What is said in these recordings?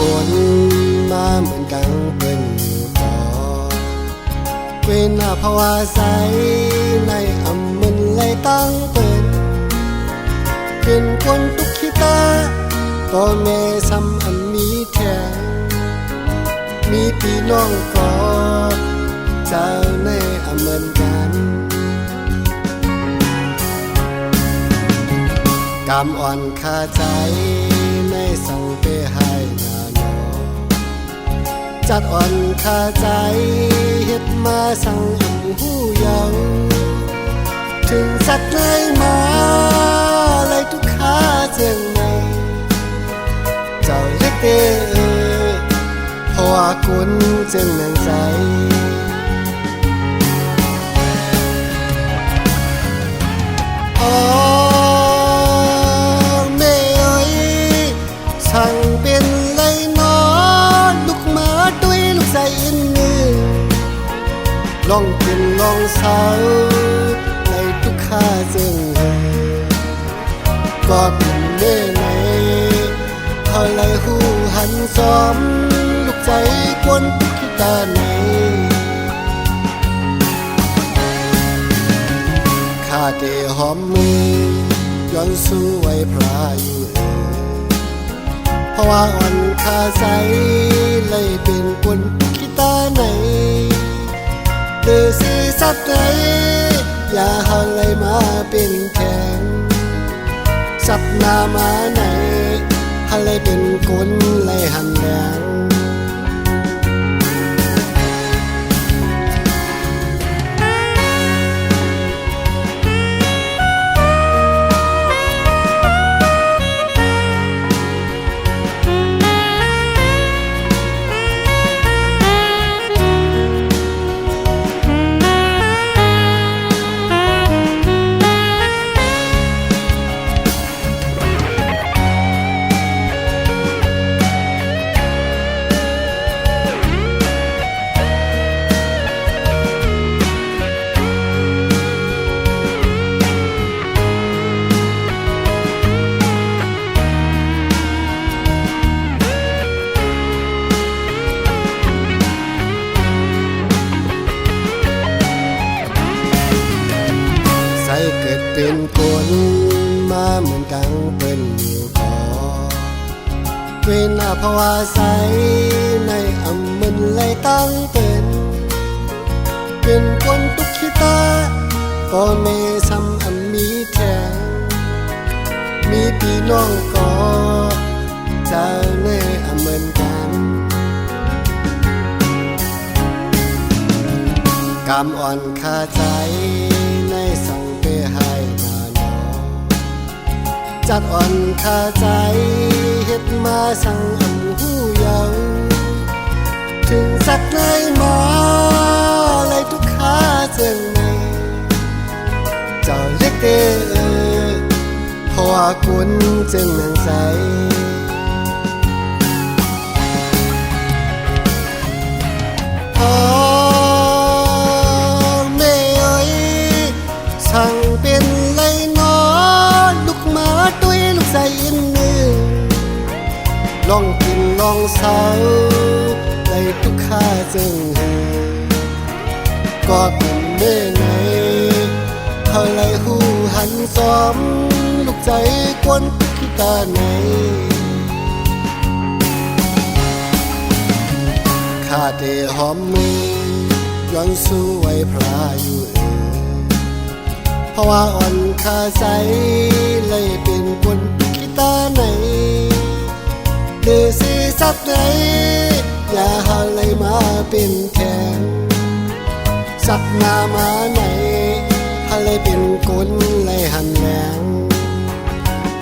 คนมาเหมือนกังเป็นต่อเวนาภาวะใสในอำมึนเลยตั้งเป็นคนทุกขี้ตาต่อแม่ซ้ำอันมีแทงมีพี่น้องก็เจ้าในอำมึนกันกำอ่อนคาใจในสั่งไปให้นาโนจัดอ่อนคาใจเฮ็ดมาสั่งอันหูเยาถึงสักไหนมาเลยทุกขาเจียงในเจ้าเล็กเต้เพราะว่าคุณจึงนั่งใจสั่งเป็นไรนอนลูกหมาด้วยลูกใจอินมือลองเป็นลองเศร้าในทุกข้าจึงก็เป็นเมื่อไหนเขาเลยหูหันซ้อมลูกใจกวนทุกขี้ตาไหนข้าเตะหอมมือย้อนสู้ไว้พระอยู่เพราะว่าอ่อนคาใจเลยเป็นคนขี้ตาไหนเดือสีสัดไหนอย่าหันเลยมาเป็นแข็งสับหน้ามาไหนหันเลยเป็นคนเลยหันแดงเกิดเป็นคนมาเหมือนกังเป็นต่อเวนาภาวะใสในอำมึนเลยตั้งเป็นคนทุกขี้ตาก็แม่ซ้ำอันมีแทงมีพี่น้องก็เจ้าในอำมึนกันกำอ่อนคาใจในสั่งให้นาโนจัดอ่อนคาใจเฮ็ดมาสั่งอันหูเยาถึงสักไหนมาเลยทุกขาเจียงในเจ้าเล็กเต้เพราะว่าคุณจึงนั่งใจสั่งเป็นไรนอนลูกหมาด้วยลูกใจอินมือลองกินลองเศร้าในทุกข้าจึงก็เป็นเมื่อไหนเขาเลยหูหันซ้อมลูกใจกวนทุกขี้ตาไหนข้าเตะหอมมือย้อนสู้ไว้พระอยู่เพราะว่าอ่อนคาใจเลยเป็นคนขี้ตาไหนเดือสีสัดไหนอย่าหันเลยมาเป็นแข็งสักหน้ามาไหนหันเลยเป็นคนเลยหันแหลง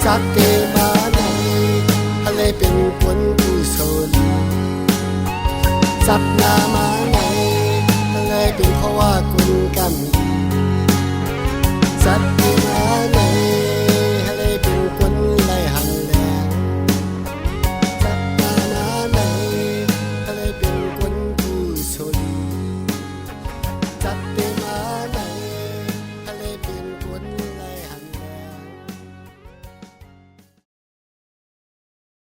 จักเกมาไหนหันเลยเป็นคนผู้โซลีสักหน้ามาไหนหันเลยเป็นเพราะว่าคุณกำสัต